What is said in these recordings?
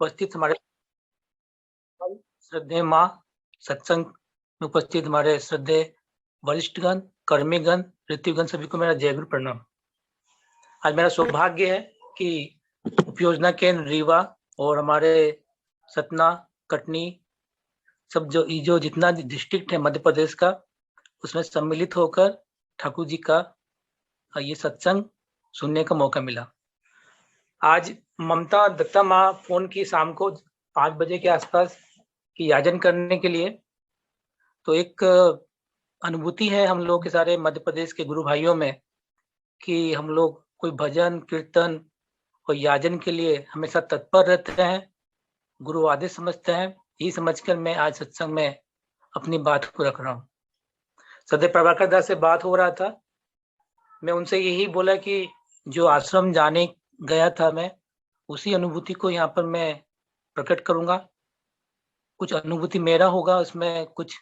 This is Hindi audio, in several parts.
उपस्थित हमारे श्रद्धेय माँ, सत्संग में उपस्थित हमारे श्रद्धेय वरिष्ठगण, कर्मीगण, ऋत्विगण, सभी को मेरा जय गुरु प्रणाम। आज मेरा सौभाग्य है कि उपयोजना केंद्र रीवा और हमारे सतना, कटनी, सब जो जितना डिस्ट्रिक्ट है मध्य प्रदेश का, उसमें सम्मिलित होकर ठाकुर जी का ये सत्संग सुनने का मौका मिला। आज ममता दत्ता माँ फोन की शाम को 5 बजे के आसपास कि याजन करने के लिए। तो एक अनुभूति है हम लोग के सारे मध्य प्रदेश के गुरु भाइयों में कि हम लोग कोई भजन कीर्तन और याजन के लिए हमेशा तत्पर रहते हैं, गुरु आदेश समझते हैं। यही समझकर मैं आज सत्संग में अपनी बात को रख रहा हूँ। सदैव प्रभाकर दास से बात हो रहा था, मैं उनसे यही बोला कि जो आश्रम जाने गया था मैं उसी अनुभूति को यहाँ पर मैं प्रकट करूंगा। कुछ अनुभूति मेरा होगा, उसमें कुछ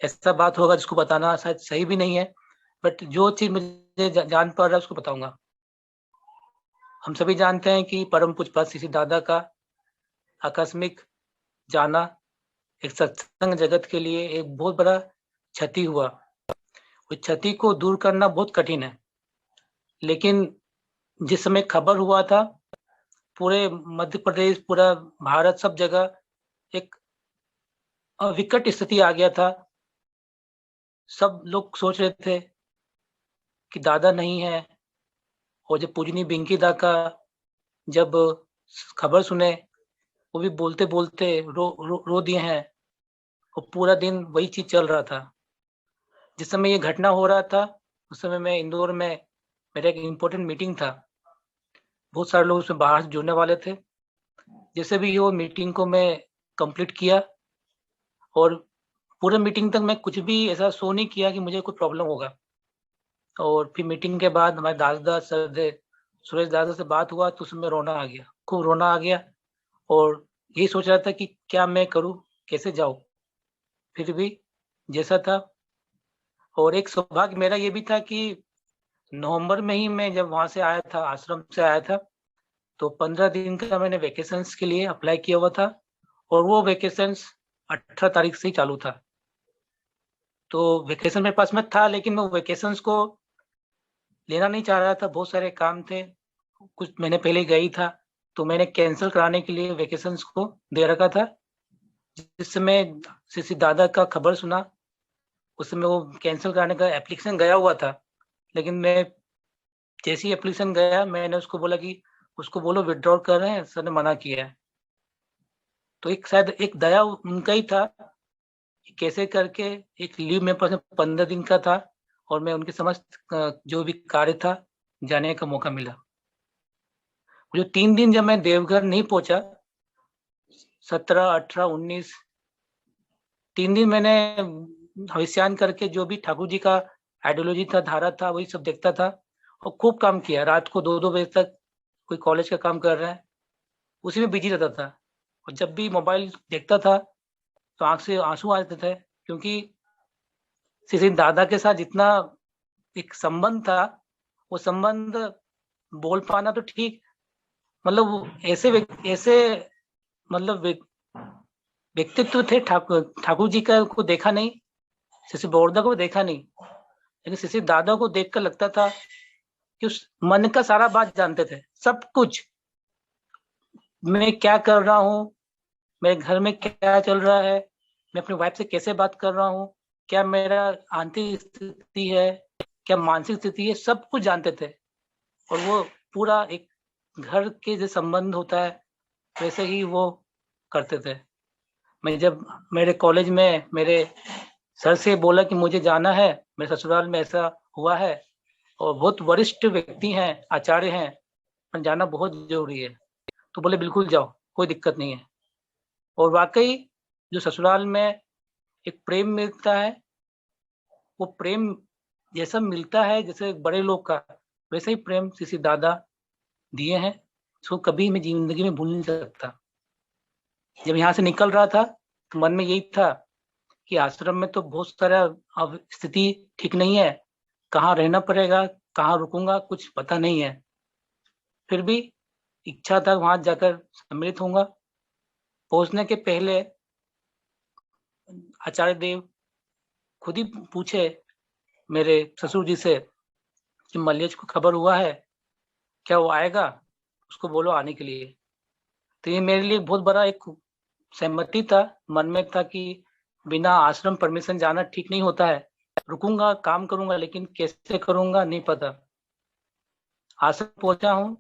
ऐसा बात होगा जिसको बताना शायद सही भी नहीं है, बट जो चीज मुझे जान पड़ रहा है उसको बताऊंगा। हम सभी जानते हैं कि परम पूज्य श्री दादा का आकस्मिक जाना एक सत्संग जगत के लिए एक बहुत बड़ा क्षति हुआ। उस क्षति को दूर करना बहुत कठिन है, लेकिन जिस समय खबर हुआ था पूरे मध्य प्रदेश, पूरा भारत, सब जगह एक विकट स्थिति आ गया था। सब लोग सोच रहे थे कि दादा नहीं है, और जब पूजनी बिंकी दा का जब खबर सुने, वो भी बोलते बोलते रो दिए हैं, और पूरा दिन वही चीज चल रहा था। जिस समय ये घटना हो रहा था उस समय मैं इंदौर में, मेरा एक इम्पोर्टेंट मीटिंग था, बहुत सारे लोग उसमें बाहर से जुड़ने वाले थे। जैसे भी वो मीटिंग को मैं कंप्लीट किया, और पूरे मीटिंग तक मैं कुछ भी ऐसा शो नहीं किया कि मुझे कोई प्रॉब्लम होगा। और फिर मीटिंग के बाद हमारे दादा सर सुरेश दादा से बात हुआ तो उसमें रोना आ गया, खूब रोना आ गया, और यही सोच रहा था कि क्या मैं करूं, कैसे जाऊं। फिर भी जैसा था। और एक सौभाग्य मेरा ये भी था कि नवंबर में ही मैं जब वहां से आया था, आश्रम से आया था, तो 15 दिन का मैंने वेकेशंस के लिए अप्लाई किया हुआ था, और वो वेकेशंस 18 तारीख से ही चालू था। तो वेकेशन मेरे पास में था, लेकिन मैं वेकेशंस को लेना नहीं चाह रहा था, बहुत सारे काम थे, कुछ महीने पहले गई था, तो मैंने कैंसिल कराने के लिए वेकेशंस को दे रखा था। जिस समय श्री दादा का खबर सुना उस समय वो कैंसिल कराने का एप्लीकेशन गया हुआ था, लेकिन मैं जैसे ही एप्लीकेशन गया मैंने उसको बोला कि उसको बोलो विड्रॉ कर रहे हैं, सर ने मना किया है। तो एक शायद एक दया उनका ही था कि कैसे करके एक लीव मेरे पास 15 दिन का था, और मैं उनके समस्त जो भी कार्य था जाने का मौका मिला। जो 3 दिन जब मैं देवघर नहीं पहुंचा, 17, 18, 19, 3 दिन मैंने हविष्यान करके जो भी ठाकुर जी का आइडियोलॉजी था, धारा था, वही सब देखता था, और खूब काम किया। रात को 2-2 बजे तक कोई कॉलेज का काम कर रहा है, उसी में बिजी रहता था। और जब भी मोबाइल देखता था तो आंख से आंसू आ जाते थे, क्योंकि श्री दादा के साथ जितना एक संबंध था, वो संबंध बोल पाना तो ठीक, मतलब वो ऐसे मतलब व्यक्तित्व थे ठाकुर जी का को देखा नहीं, श्री बोरदा को देखा नहीं, लेकिन श्री दादा को देखकर लगता था कि उस मन का सारा बात जानते थे, सब कुछ। मैं क्या कर रहा हूँ, मेरे घर में क्या चल रहा है, मैं अपनी वाइफ से कैसे बात कर रहा हूँ, क्या मेरा आंतरिक स्थिति है, क्या मानसिक स्थिति है, सब कुछ जानते थे। और वो पूरा एक घर के जो संबंध होता है वैसे ही वो करते थे। मैं जब मेरे कॉलेज में मेरे सर से बोला कि मुझे जाना है, मेरे ससुराल में ऐसा हुआ है और बहुत वरिष्ठ व्यक्ति हैं, आचार्य हैं, पर जाना बहुत जरूरी है, तो बोले बिल्कुल जाओ, कोई दिक्कत नहीं है। और वाकई जो ससुराल में एक प्रेम मिलता है, वो प्रेम जैसा मिलता है जैसे बड़े लोग का, वैसे ही प्रेम श्री दादा दिए हैं, इसको कभी मैं जिंदगी में भूल नहीं सकता। जब यहाँ से निकल रहा था तो मन में यही था कि आश्रम में तो बहुत सारा अब स्थिति ठीक नहीं है, कहाँ रहना पड़ेगा, कहाँ रुकूंगा, कुछ पता नहीं है। फिर भी इच्छा था वहां जाकर सम्मिलित होऊंगा, पहुंचने के पहले आचार्य देव खुद ही पूछे मेरे ससुर जी से कि मल्लेश को खबर हुआ है, क्या वो आएगा, उसको बोलो आने के लिए। तो ये मेरे लिए बहुत बड़ा एक सहमति था, मन में था कि बिना आश्रम परमिशन जाना ठीक नहीं होता है। रुकूंगा, काम करूंगा, लेकिन कैसे करूंगा नहीं पता। आश्रम पहुंचा हूँ।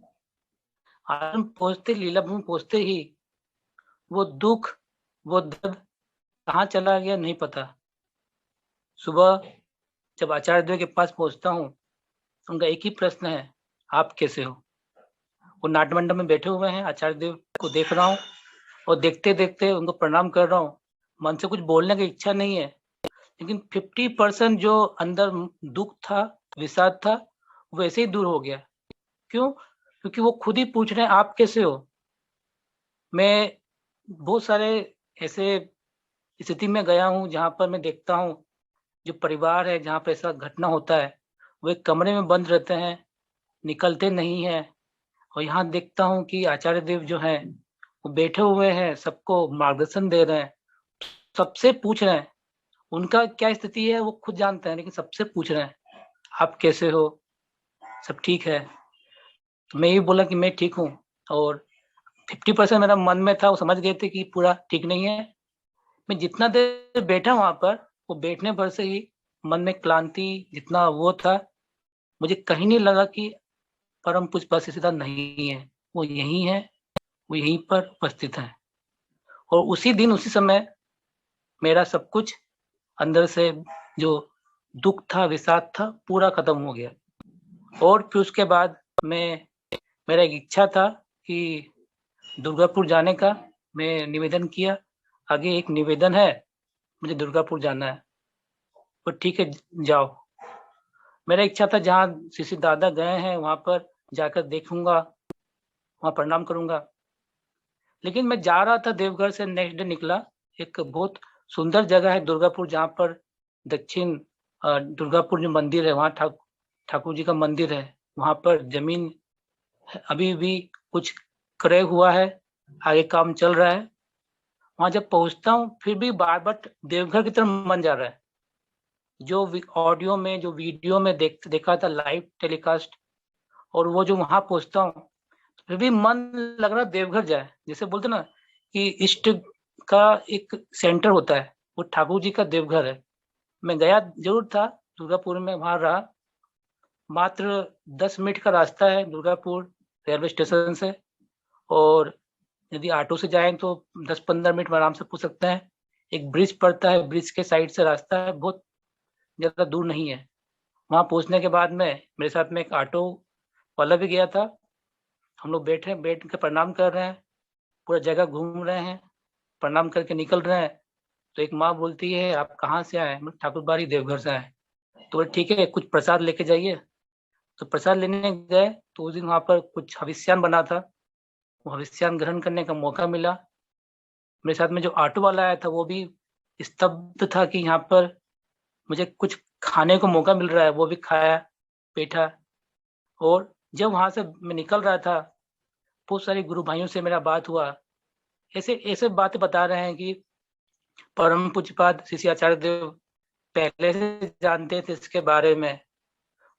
आश्रम पहुंचते, लीला भूमि पहुंचते ही वो दुख, वो दर्द कहाँ चला गया नहीं पता। सुबह जब आचार्य देव के पास पहुंचता हूँ, उनका एक ही प्रश्न है, आप कैसे हो। वो नाट्य मंडप में बैठे हुए हैं, आचार्य देव को देख रहा हूँ और देखते देखते उनको प्रणाम कर रहा हूँ। मन से कुछ बोलने की इच्छा नहीं है, लेकिन 50% जो अंदर दुख था, विषाद था, वो ऐसे ही दूर हो गया। क्यों? क्योंकि वो खुद ही पूछ रहे हैं, आप कैसे हो। मैं बहुत सारे ऐसे स्थिति में गया हूँ जहाँ पर मैं देखता हूँ जो परिवार है, जहाँ पर ऐसा घटना होता है, वो एक कमरे में बंद रहते हैं, निकलते नहीं हैं। और यहाँ देखता हूँ कि आचार्य देव जो हैं वो बैठे हुए हैं, सबको मार्गदर्शन दे रहे हैं, सबसे पूछ रहे हैं। उनका क्या स्थिति है वो खुद जानते हैं, लेकिन सबसे पूछ रहे हैं, आप कैसे हो, सब ठीक है। तो मैं ये बोला कि मैं ठीक हूँ, और 50% मेरा मन में था, वो समझ गए थे कि पूरा ठीक नहीं है। मैं जितना देर बैठा वहां पर, वो बैठने भर से ही मन में क्लांति जितना वो था, मुझे कहीं नहीं लगा कि परम पूज्य पाद सिद्धांत नहीं है, वो यहीं है, वो यहीं पर उपस्थित है। और उसी दिन उसी समय मेरा सब कुछ अंदर से जो दुख था, विषाद था, पूरा खत्म हो गया। और फिर उसके बाद मेरा एक इच्छा था कि दुर्गापुर जाने का। मैं निवेदन किया, आगे एक निवेदन है, मुझे दुर्गापुर जाना है। तो ठीक है, जाओ। मेरा इच्छा था जहाँ शिशि दादा गए हैं वहां पर जाकर देखूंगा, वहां प्रणाम करूंगा। लेकिन मैं जा रहा था, देवघर से नेक्स्ट डे निकला। एक बहुत सुंदर जगह है दुर्गापुर, जहाँ पर दक्षिण दुर्गापुर जो मंदिर है, वहाँ ठाकुर जी का मंदिर है। वहां पर जमीन अभी भी कुछ क्रय हुआ है, आगे काम चल रहा है। वहां जब पहुंचता हूँ, फिर भी बार बार देवघर की तरफ मन जा रहा है। जो ऑडियो में, जो वीडियो में देखा था लाइव टेलीकास्ट, और वो जो वहां पहुंचता हूँ, फिर भी मन लग रहा देवघर जाए। जैसे बोलते ना कि इष्ट का एक सेंटर होता है, वो ठाकुर जी का देवघर है। मैं गया जरूर था दुर्गापुर में, वहां रहा। मात्र 10 मिनट का रास्ता है दुर्गापुर रेलवे स्टेशन से, और यदि ऑटो से जाएं तो 10-15 मिनट में आराम से पहुंच सकते हैं। एक ब्रिज पड़ता है, ब्रिज के साइड से रास्ता है, बहुत ज्यादा दूर नहीं है। वहां पहुंचने के बाद में मेरे साथ में एक ऑटो वाला भी गया था। हम लोग बैठ के प्रणाम कर रहे हैं, पूरा जगह घूम रहे हैं, प्रणाम करके निकल रहे हैं। तो एक माँ बोलती है, आप कहाँ से आए? मैं ठाकुर बाड़ी देवघर से आए। तो बोले ठीक है, कुछ प्रसाद लेके जाइए। तो प्रसाद लेने गए, तो उस दिन वहाँ पर कुछ हविष्यान बना था। वो हविष्यान ग्रहण करने का मौका मिला। मेरे साथ में जो ऑटो वाला आया था, वो भी स्तब्ध था कि यहाँ पर मुझे कुछ खाने को मौका मिल रहा है। वो भी खाया, बैठा। और जब वहां से मैं निकल रहा था, बहुत सारे गुरु भाइयों से मेरा बात हुआ। ऐसे ऐसे बातें बता रहे हैं कि परम पूज्यपाद श्री आचार्य देव पहले से जानते थे इसके बारे में।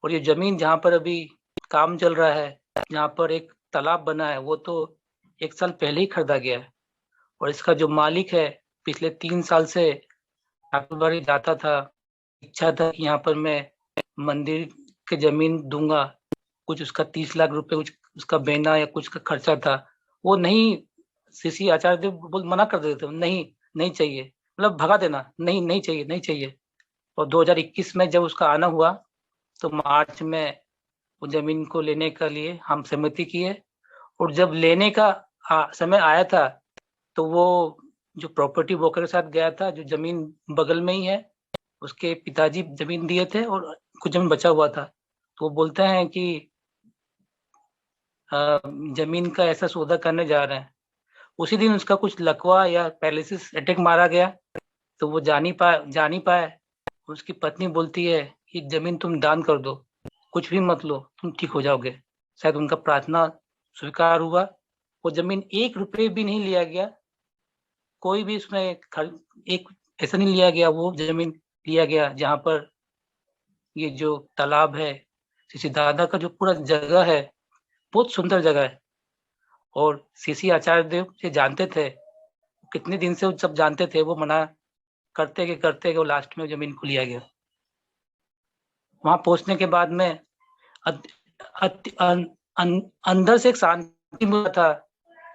और ये जमीन जहाँ पर अभी काम चल रहा है, जहाँ पर एक तालाब बना है, वो तो 1 साल पहले ही खरीदा गया है। और इसका जो मालिक है, पिछले 3 साल से ठाकुरबाड़ी जाता था। इच्छा था कि यहाँ पर मैं मंदिर के जमीन दूंगा। कुछ उसका 30 लाख रुपए कुछ उसका बेना या कुछ का खर्चा था, वो नहीं। श्री आचार्य देव बोल मना कर देते थे, नहीं नहीं चाहिए, मतलब भगा देना, नहीं नहीं चाहिए, नहीं चाहिए। और 2021 में जब उसका आना हुआ, तो मार्च में वो जमीन को लेने के लिए हम सहमति किए। और जब लेने का समय आया था, तो वो जो प्रॉपर्टी ब्रोकर के साथ गया था, जो जमीन बगल में ही है, उसके पिताजी जमीन दिए थे और कुछ जमीन बचा हुआ था। तो वो बोलते हैं कि जमीन का ऐसा सौदा करने जा रहे हैं। उसी दिन उसका कुछ लकवा या पैरालिसिस अटैक मारा गया, तो वो जा नहीं पाए। उसकी पत्नी बोलती है कि जमीन तुम दान कर दो, कुछ भी मत लो, तुम ठीक हो जाओगे। शायद उनका प्रार्थना स्वीकार हुआ। वो जमीन 1 रुपये भी नहीं लिया गया, कोई भी उसमें एक ऐसा नहीं लिया गया, वो जमीन लिया गया जहाँ पर ये जो तालाब है, सीसी दादा का जो पूरा जगह है, बहुत सुंदर जगह है। और सीसी आचार्य देव से जानते थे, कितने दिन से वो सब जानते थे, वो मना करते वो लास्ट में जमीन को लिया गया। वहां पहुंचने के बाद में अंदर से एक शांति मिला था।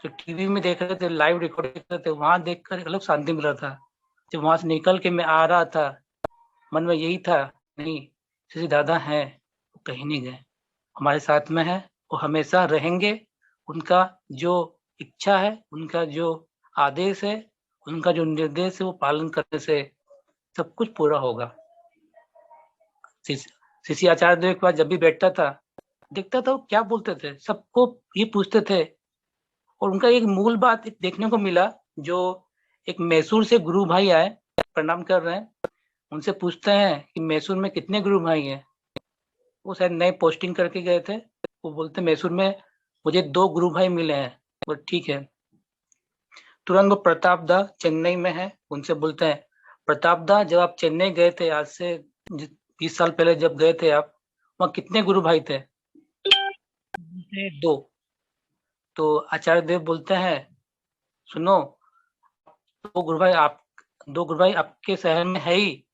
जो टीवी में देख रहे थे, लाइव रिकॉर्ड देख रहे थे, वहां देखकर अलग शांति मिला था। जब वहां से निकल के मैं आ रहा था, मन में यही था, नहीं, सीसी दादा हैं, वो कहीं नहीं गए, हमारे साथ में है, वो हमेशा रहेंगे। उनका जो इच्छा है, उनका जो आदेश है, उनका जो निर्देश है, वो पालन करने से सब कुछ पूरा होगा। सीसी आचार्य देव के पास जब भी बैठता था, देखता था वो क्या बोलते थे, सबको ये पूछते थे। और उनका एक मूल बात देखने को मिला, जो एक मैसूर से गुरु भाई आए, प्रणाम कर रहे हैं, उनसे पूछते हैं कि मैसूर में कितने गुरु भाई हैं। वो शायद नए पोस्टिंग करके गए थे, वो बोलते मैसूर में मुझे 2 गुरु भाई मिले हैं। वो ठीक है। तुरंत वो प्रताप दा चेन्नई में है, उनसे बोलते हैं, प्रताप दा जब आप चेन्नई गए थे आज से 20 साल पहले, जब गए थे आप, वहाँ कितने गुरु भाई थे? 2। तो आचार्य देव बोलते हैं, सुनो, 2 गुरु भाई आपके शहर में है ही,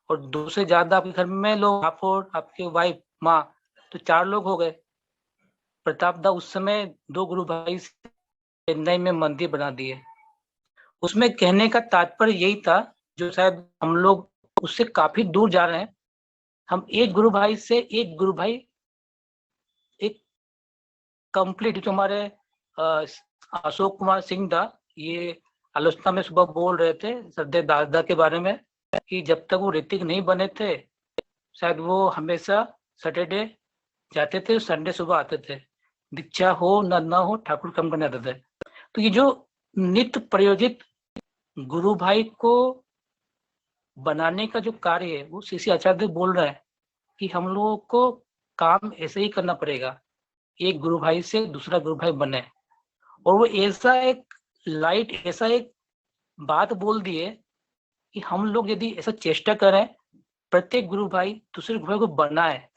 और 2 से ज्यादा आपके घर में लोग, आप और आपके वाइफ, माँ, तो 4 लोग हो गए। प्रताप दा उस समय 2 गुरु भाई चेन्नई में मंदिर बना दिए। उसमें कहने का तात्पर्य यही था, जो शायद हम लोग उससे काफी दूर जा रहे हैं। हम एक गुरु भाई से एक गुरु भाई, एक कंप्लीट, जो हमारे अशोक कुमार सिंह दा ये आलोचना में सुबह बोल रहे थे श्रद्धेय दादा के बारे में, कि जब तक वो ऋतिक नहीं बने थे, शायद वो हमेशा सैटरडे जाते थे, संडे सुबह आते थे, दीक्षा हो न हो, ठाकुर कम करने आते थे। तो ये जो नित्य प्रयोजित गुरु भाई को बनाने का जो कार्य है, वो सीसी आचार्य बोल रहे हैं कि हम लोगों को काम ऐसे ही करना पड़ेगा, एक गुरु भाई से दूसरा गुरु भाई बने। और वो ऐसा एक लाइट, ऐसा एक बात बोल दिए कि हम लोग यदि ऐसा चेष्टा करें, प्रत्येक गुरु भाई दूसरे गुरु भाई को बनाए।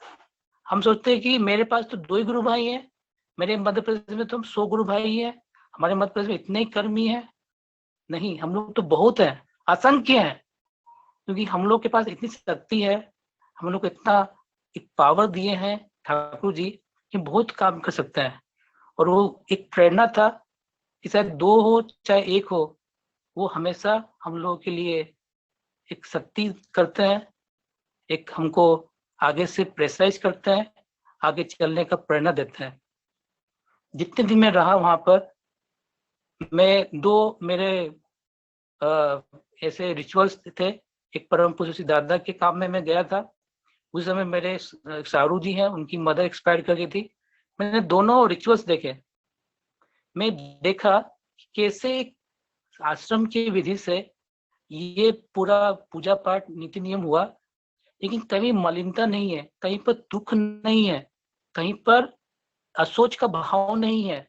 हम सोचते हैं कि मेरे पास तो 2 ही गुरु भाई हैं, मेरे मध्य प्रदेश में तो हम 100 गुरु भाई हैं, हमारे मध्य प्रदेश में इतने ही कर्मी हैं। नहीं, हम लोग तो बहुत हैं, असंख्य हैं, क्योंकि हम लोग के पास इतनी शक्ति है, हम लोग को इतना एक पावर दिए हैं ठाकुर जी, कि बहुत काम कर सकते हैं। और वो एक प्रेरणा था कि चाहे 2 हो चाहे 1 हो, वो हमेशा हम लोगों के लिए एक शक्ति करते हैं, एक हमको आगे से प्रेशराइज करते हैं, आगे चलने का प्रेरणा देते हैं। जितने दिन मैं रहा वहां पर, मैं 2 मेरे ऐसे रिचुअल्स थे। एक परम पूज्य दादा के काम में मैं गया था, उस समय मेरे सारू जी हैं, उनकी मदर एक्सपायर कर गई थी। मैंने दोनों रिचुअल्स देखे। मैं देखा कैसे आश्रम की विधि से ये पूरा पूजा पाठ नीति नियम हुआ, लेकिन कहीं मलिनता नहीं है, कहीं पर दुख नहीं है, कहीं पर असोच का भाव नहीं है।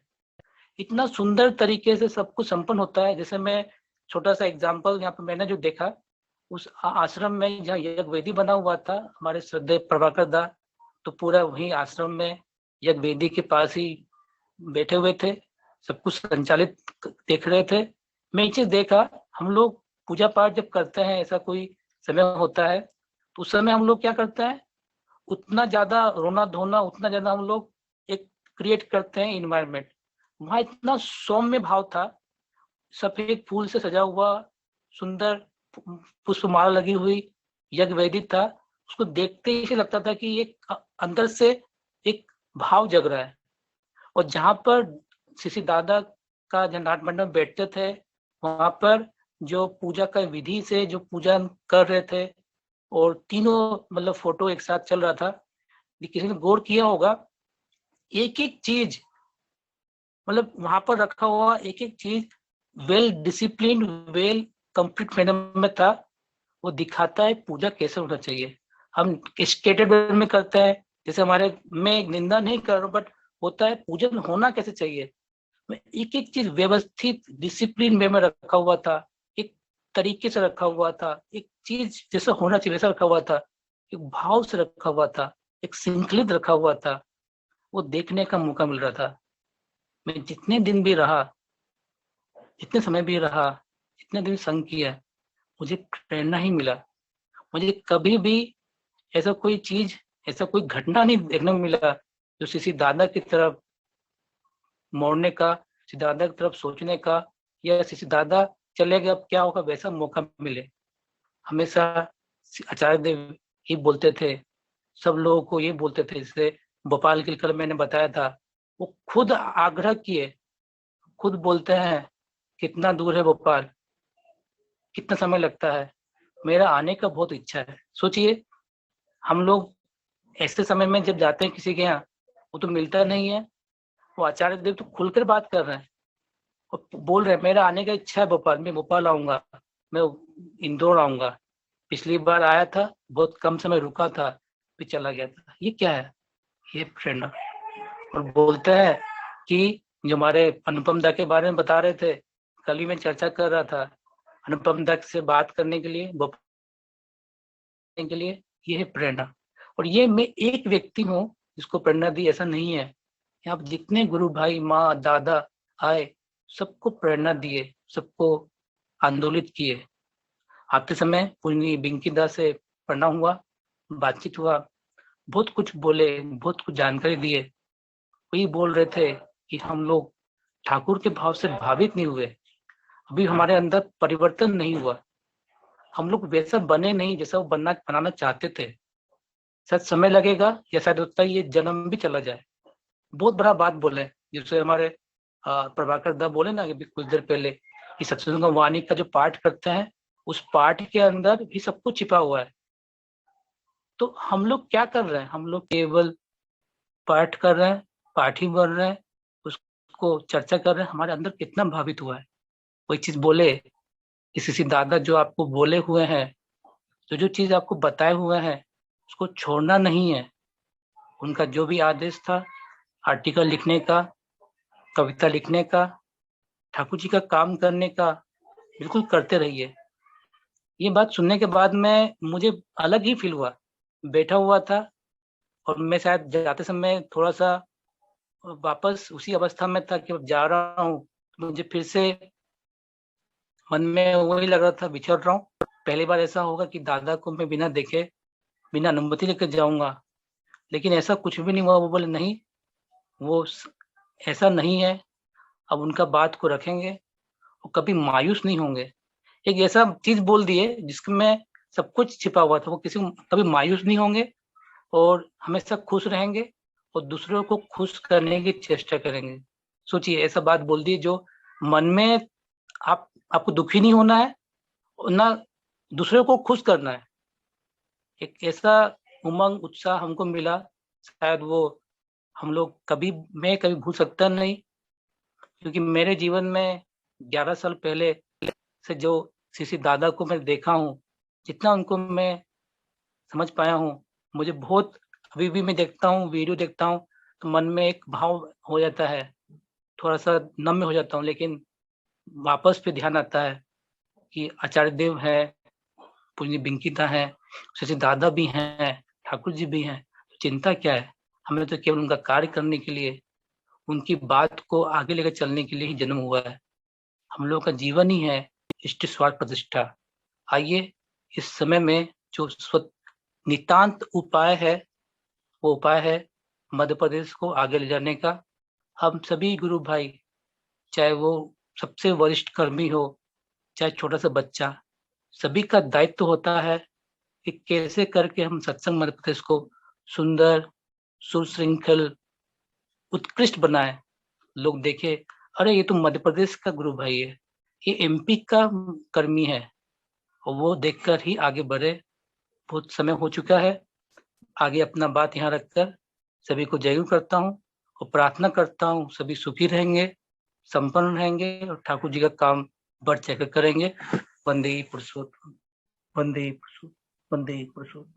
इतना सुंदर तरीके से सब कुछ संपन्न होता है। जैसे मैं छोटा सा एग्जांपल यहाँ पे मैंने जो देखा, उस आश्रम में जहाँ यज्ञ वेदी बना हुआ था, हमारे श्रद्धेय प्रभाकर दा तो पूरा वही आश्रम में यज्ञ वेदी के पास ही बैठे हुए थे, सब कुछ संचालित देख रहे थे। मैं ये चीज देखा, हम लोग पूजा पाठ जब करते हैं, ऐसा कोई समय होता है, तो उस समय हम लोग क्या करते हैं, उतना ज्यादा रोना धोना, उतना ज्यादा हम लोग एक क्रिएट करते हैं इन्वायरमेंट। वहां इतना सौम्य भाव था, सफेद फूल से सजा हुआ सुंदर पुष्पमाला लगी हुई यज्ञ वेदी था। उसको देखते ही लगता था कि एक अंदर से एक भाव जग रहा है। और जहां पर सीसी दादा का जहाँ नाट मंडप बैठते थे, वहां पर जो पूजा का विधि से जो पूजा कर रहे थे, और तीनों मतलब फोटो एक साथ चल रहा था, किसी ने गौर किया होगा, एक एक चीज मतलब वहां पर रखा हुआ एक एक चीज well discipline, well complete manner में था। वो दिखाता है पूजा कैसे होना चाहिए। हम स्केटेड वे में करते हैं, जैसे हमारे, मैं निंदा नहीं कर रहा हूँ, बट होता है पूजन होना कैसे चाहिए। एक एक चीज व्यवस्थित डिसिप्लिन वे में रखा हुआ था। तरीके से रखा हुआ था, एक चीज जैसा होना चाहिए वैसा रखा हुआ था, एक भाव से रखा हुआ था, एक श्रृंखलित रखा हुआ था, वो देखने का मौका मिल रहा था। मैं जितने दिन भी रहा, जितने समय भी रहा, जितने दिन संग किया, मुझे प्रेरणा ही मिला। मुझे कभी भी ऐसा कोई चीज, ऐसा कोई घटना नहीं देखने को मिला जो किसी दादा की तरफ मोड़ने का, किसी दादा की तरफ सोचने का, या किसी दादा चले गए अब क्या होगा वैसा मौका मिले। हमेशा आचार्य देव ही बोलते थे, सब लोगों को ये बोलते थे। जैसे भोपाल के कल मैंने बताया था, वो खुद आग्रह किए, खुद बोलते हैं कितना दूर है भोपाल, कितना समय लगता है, मेरा आने का बहुत इच्छा है। सोचिए, हम लोग ऐसे समय में जब जाते हैं किसी के यहाँ, वो तो मिलता नहीं है, वो आचार्य देव तो खुलकर बात कर रहे हैं और बोल रहे हैं मेरा आने का इच्छा है भोपाल, मैं भोपाल आऊंगा, मैं इंदौर आऊंगा। पिछली बार आया था, बहुत कम समय रुका था, फिर चला गया था। ये क्या है? ये प्रेरणा। और बोलते हैं कि जो हमारे अनुपम दा के बारे में बता रहे थे, कल ही मैं चर्चा कर रहा था, अनुपम दा से बात करने के लिए, के लिए, ये है प्रेरणा। और ये मैं एक व्यक्ति हूँ जिसको प्रेरणा दी, ऐसा नहीं है। यहाँ जितने गुरु भाई, माँ, दादा आए, सबको प्रेरणा दिए, सबको आंदोलित किए। आते समय पूजनीय बिंकी दास से पढ़ना हुआ, बातचीत हुआ, बहुत कुछ बोले, बहुत कुछ जानकारी दिए। वही बोल रहे थे कि हम लोग ठाकुर के भाव से भावित नहीं हुए, अभी हमारे अंदर परिवर्तन नहीं हुआ, हम लोग वैसा बने नहीं जैसा वो बनाना चाहते थे। शायद समय लगेगा, या शायद होता है ये जन्म भी चला जाए। बहुत बड़ा बात बोले, जैसे हमारे प्रभाकर दा बोले ना कि कुछ देर पहले कि सत्संग वाणी का जो पाठ करते हैं, उस पाठ के अंदर भी सब कुछ छिपा हुआ है। तो हम लोग क्या कर रहे हैं? हम लोग केवल पाठ कर रहे हैं, पाठ ही कर रहे हैं, उसको चर्चा कर रहे हैं, हमारे अंदर कितना भावित हुआ है। कोई चीज बोले, किसी दादा जो आपको बोले हुए हैं, जो चीज आपको बताए हुए हैं, उसको छोड़ना नहीं है। उनका जो भी आदेश था, आर्टिकल लिखने का, कविता लिखने का, ठाकुर जी का काम करने का, बिल्कुल करते रहिए। ये बात सुनने के बाद में मुझे अलग ही फील हुआ। बैठा हुआ था और मैं शायद जाते समय थोड़ा सा वापस उसी अवस्था में था कि अब जा रहा हूँ, तो मुझे फिर से मन में वही लग रहा था, बिछड़ रहा हूँ। पहली बार ऐसा होगा कि दादा को मैं बिना देखे, बिना अनुमति लेकर जाऊंगा। लेकिन ऐसा कुछ भी नहीं हुआ। वो बोले नहीं, वो ऐसा नहीं है, अब उनका बात को रखेंगे और कभी मायूस नहीं होंगे। एक ऐसा चीज बोल दिए जिसमें सब कुछ छिपा हुआ था। वो किसी कभी मायूस नहीं होंगे और हमेशा खुश रहेंगे और दूसरों को खुश करने की चेष्टा करेंगे। सोचिए, ऐसा बात बोल दी जो मन में आपको दुखी नहीं होना है, ना दूसरे को खुश करना है। एक ऐसा उमंग, उत्साह हमको मिला, शायद वो हम लोग मैं कभी भूल सकता नहीं। क्योंकि मेरे जीवन में 11 साल पहले से जो किसी दादा को मैं देखा हूँ, जितना उनको मैं समझ पाया हूँ, मुझे बहुत, अभी भी मैं देखता हूँ, वीडियो देखता हूँ, तो मन में एक भाव हो जाता है, थोड़ा सा नम्य हो जाता हूँ। लेकिन वापस पे ध्यान आता है कि आचार्य देव है, पूजनीय बिंकिता है, जैसे दादा भी हैं, ठाकुर जी भी हैं। तो चिंता क्या है? हमें तो केवल उनका कार्य करने के लिए, उनकी बात को आगे लेकर चलने के लिए ही जन्म हुआ है। हम लोग का जीवन ही है इष्ट स्वार्थ प्रतिष्ठा। आइए, इस समय में जो नितांत उपाय है, वो उपाय है मध्य प्रदेश को आगे ले जाने का। हम सभी गुरु भाई, चाहे वो सबसे वरिष्ठ कर्मी हो, चाहे छोटा सा बच्चा, सभी का दायित्व होता है कि कैसे करके हम सत्संग मध्य प्रदेश को सुंदर, सुशृंखल, उत्कृष्ट बनाए। लोग देखे, अरे ये तो मध्य प्रदेश का गुरु भाई है, ये एमपी का कर्मी है, और वो देखकर ही आगे बढ़े। बहुत समय हो चुका है, आगे अपना बात यहाँ रखकर सभी को जय गुरु करता हूँ और प्रार्थना करता हूँ सभी सुखी रहेंगे, संपन्न रहेंगे और ठाकुर जी का काम बढ़ चढ़कर करेंगे। वंदे पुरुषोत्तम, वंदे पुरुषोत्तम, वंदे पुरुषोत्तम।